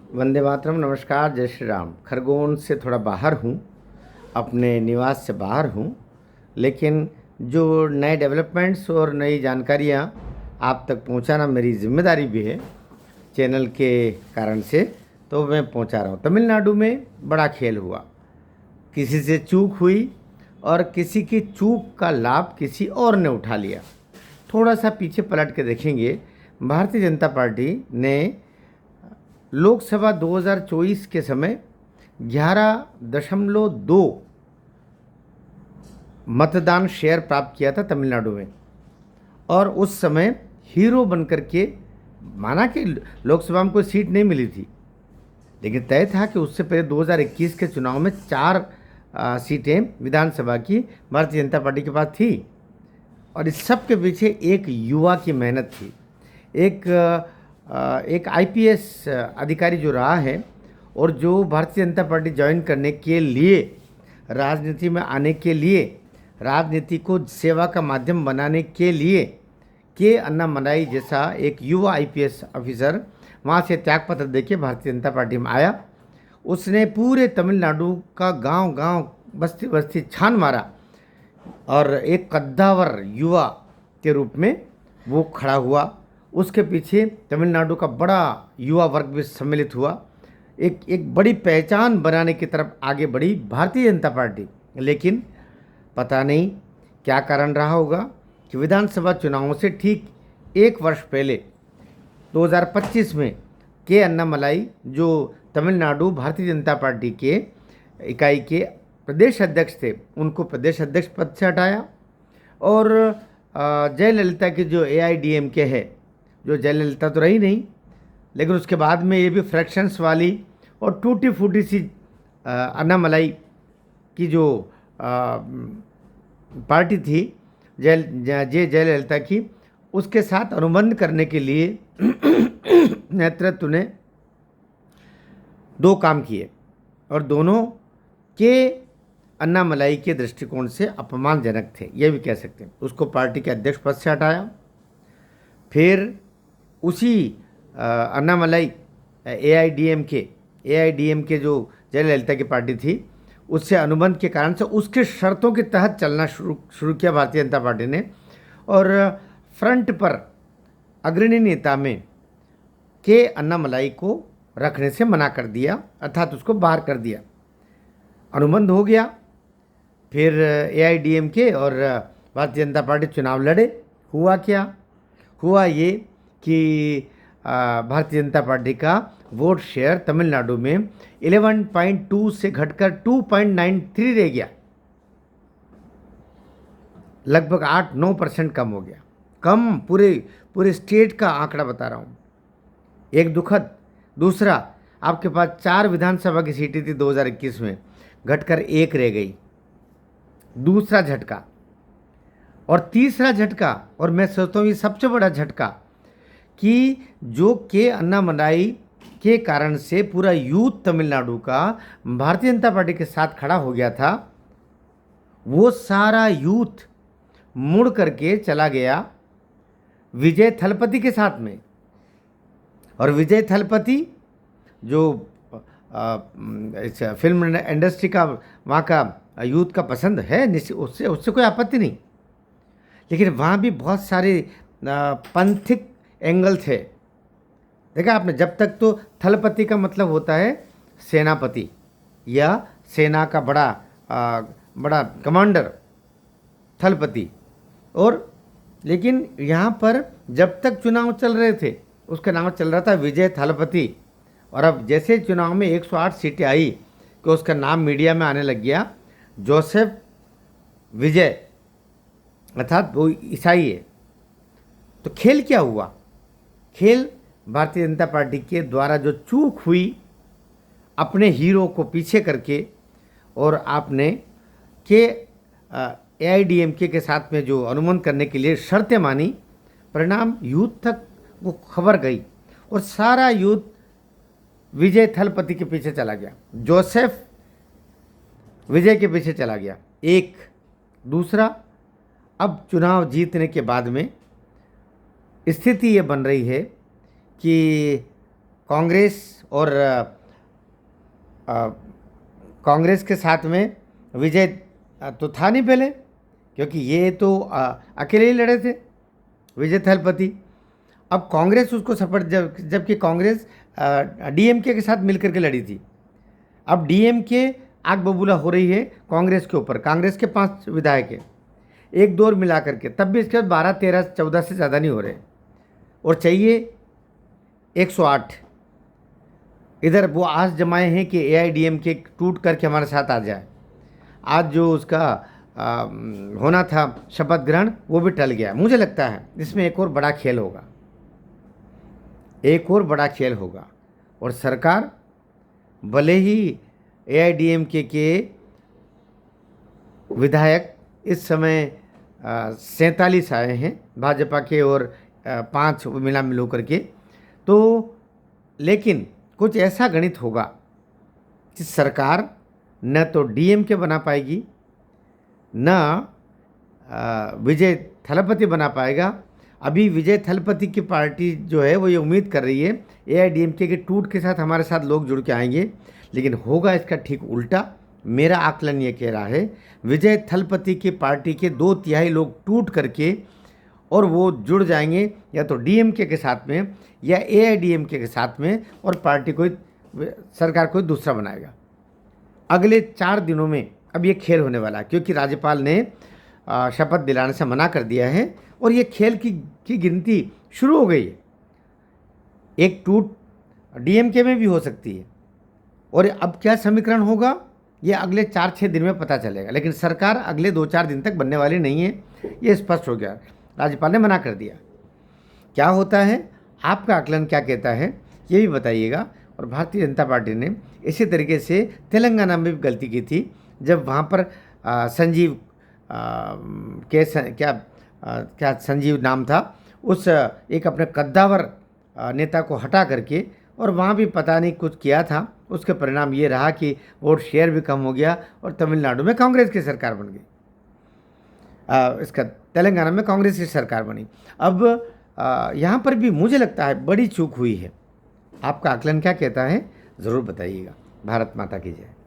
वंदे मातरम। नमस्कार, जय श्री राम। खरगोन से थोड़ा बाहर हूँ, अपने निवास से बाहर हूँ, लेकिन जो नए डेवलपमेंट्स और नई जानकारियाँ आप तक पहुँचाना मेरी जिम्मेदारी भी है चैनल के कारण से, तो मैं पहुँचा रहा हूँ। तमिलनाडु में बड़ा खेल हुआ, किसी से चूक हुई और किसी की चूक का लाभ किसी और ने उठा लिया। थोड़ा सा पीछे पलट के देखेंगे, भारतीय जनता पार्टी ने लोकसभा 2024 के समय 11.2 मतदान शेयर प्राप्त किया था तमिलनाडु में, और उस समय हीरो बनकर के, माना कि लोकसभा में कोई सीट नहीं मिली थी, लेकिन तय था कि उससे पहले 2021 के चुनाव में 4 सीटें विधानसभा की भारतीय जनता पार्टी के पास थी। और इस सब के पीछे एक युवा की मेहनत थी। एक आईपीएस अधिकारी जो रहा है और जो भारतीय जनता पार्टी ज्वाइन करने के लिए, राजनीति में आने के लिए, राजनीति को सेवा का माध्यम बनाने के लिए के अन्नामलाई जैसा एक युवा आईपीएस ऑफिसर वहाँ से त्यागपत्र देके भारतीय जनता पार्टी में आया। उसने पूरे तमिलनाडु का गांव गांव, बस्ती बस्ती छान मारा और एक कद्दावर युवा के रूप में वो खड़ा हुआ। उसके पीछे तमिलनाडु का बड़ा युवा वर्ग भी सम्मिलित हुआ। एक बड़ी पहचान बनाने की तरफ आगे बढ़ी भारतीय जनता पार्टी। लेकिन पता नहीं क्या कारण रहा होगा कि विधानसभा चुनावों से ठीक 1 वर्ष पहले 2025 में के अन्नामलाई, जो तमिलनाडु भारतीय जनता पार्टी के इकाई के प्रदेश अध्यक्ष थे, उनको प्रदेश अध्यक्ष पद से हटाया। और जयललिता की जो एआईडीएमके है, जो जयललिता तो रही नहीं, लेकिन उसके बाद में ये भी फ्रैक्शंस वाली और टूटी फूटी सी अन्नामलाई की जो पार्टी थी जयललिता की, उसके साथ अनुबंध करने के लिए नेतृत्व ने 2 काम किए, और दोनों के अन्नामलाई के दृष्टिकोण से अपमानजनक थे, ये भी कह सकते हैं। उसको पार्टी के अध्यक्ष पद से हटाया, फिर उसी अन्नामलाई एआईडीएमके जो जयललिता की पार्टी थी, उससे अनुबंध के कारण से उसके शर्तों के तहत चलना शुरू किया भारतीय जनता पार्टी ने, और फ्रंट पर अग्रणी नेता में के अन्नामलाई को रखने से मना कर दिया, अर्थात उसको बाहर कर दिया। अनुबंध हो गया। फिर एआईडीएमके और भारतीय जनता पार्टी चुनाव लड़े। हुआ क्या? हुआ ये कि भारतीय जनता पार्टी का वोट शेयर तमिलनाडु में 11.2 से घटकर 2.93 रह गया, लगभग 8-9% कम हो गया। कम, पूरे स्टेट का आंकड़ा बता रहा हूँ। एक दुखद। दूसरा, आपके पास 4 विधानसभा की सीटें थी 2021 में, घटकर 1 रह गई। दूसरा झटका। और तीसरा झटका, और मैं सोचता हूँ ये सबसे बड़ा झटका, कि जो के अन्नामलाई के कारण से पूरा यूथ तमिलनाडु का भारतीय जनता पार्टी के साथ खड़ा हो गया था, वो सारा यूथ मुड़ करके चला गया विजय थलपति के साथ में। और विजय थलपति जो इस फिल्म इंडस्ट्री का, वहाँ का यूथ का पसंद है, उससे कोई आपत्ति नहीं, लेकिन वहाँ भी बहुत सारे पंथिक एंगल थे। देखा आपने, जब तक तो थलपति का मतलब होता है सेनापति या सेना का बड़ा कमांडर, थलपति। और लेकिन यहाँ पर जब तक चुनाव चल रहे थे, उसका नाम चल रहा था विजय थलपति। और अब जैसे चुनाव में 108 सीटें आई कि उसका नाम मीडिया में आने लग गया जोसेफ विजय, अर्थात वो ईसाई है। तो खेल क्या हुआ? खेल भारतीय जनता पार्टी के द्वारा जो चूक हुई अपने हीरो को पीछे करके, और आपने के एआईडीएमके के साथ में जो अनुबंध करने के लिए शर्तें मानी, परिणाम यूथ तक वो खबर गई और सारा यूथ विजय थलपति के पीछे चला गया, जोसेफ विजय के पीछे चला गया। एक। दूसरा, अब चुनाव जीतने के बाद में स्थिति ये बन रही है कि कांग्रेस और कांग्रेस के साथ में विजय तो था नहीं पहले, क्योंकि ये तो अकेले ही लड़े थे विजय थलपति। अब कांग्रेस उसको सपोर्ट, जबकि कांग्रेस डीएमके के साथ मिलकर के लड़ी थी। अब डीएमके आग बबूला हो रही है कांग्रेस के ऊपर। कांग्रेस के 5 विधायक है, एक दो और मिला करके, तब भी इसके बाद 12, 13, 14 से ज़्यादा नहीं हो रहे, और चाहिए 108। इधर वो आस जमाए हैं कि एआईडीएमके टूट करके हमारे साथ आ जाए। आज जो उसका होना था शपथ ग्रहण, वो भी टल गया। मुझे लगता है इसमें एक और बड़ा खेल होगा, एक और बड़ा खेल होगा, और सरकार भले ही एआईडीएमके के विधायक इस समय 47 आए हैं भाजपा के, और 5 मिला मिलो करके, तो लेकिन कुछ ऐसा गणित होगा कि सरकार न तो डीएमके बना पाएगी, न विजय थलपति बना पाएगा। अभी विजय थलपति की पार्टी जो है वो ये उम्मीद कर रही है एआईडीएमके के टूट के साथ हमारे साथ लोग जुड़ के आएंगे, लेकिन होगा इसका ठीक उल्टा। मेरा आकलन ये कह रहा है विजय थलपति की पार्टी के 2/3 लोग टूट करके और वो जुड़ जाएंगे या तो डीएमके के साथ में या एआईडीएमके के साथ में, और पार्टी कोई सरकार कोई दूसरा बनाएगा। अगले 4 दिनों में अब ये खेल होने वाला है, क्योंकि राज्यपाल ने शपथ दिलाने से मना कर दिया है, और ये खेल की गिनती शुरू हो गई है। एक टूट डीएमके में भी हो सकती है, और अब क्या समीकरण होगा ये अगले 4-6 दिन में पता चलेगा। लेकिन सरकार अगले 2-4 दिन तक बनने वाली नहीं है, ये स्पष्ट हो गया। राज्यपाल ने मना कर दिया। क्या होता है, आपका आकलन क्या कहता है, ये भी बताइएगा। और भारतीय जनता पार्टी ने इसी तरीके से तेलंगाना में भी गलती की थी, जब वहाँ पर संजीव क्या संजीव नाम था, उस एक अपने कद्दावर नेता को हटा करके, और वहाँ भी पता नहीं कुछ किया था। उसके परिणाम ये रहा कि वोट शेयर भी कम हो गया, और तमिलनाडु में कांग्रेस की सरकार बन गई। इसका तेलंगाना में कांग्रेस की सरकार बनी। अब यहाँ पर भी मुझे लगता है बड़ी चूक हुई है। आपका आकलन क्या कहता है, ज़रूर बताइएगा। भारत माता की जय।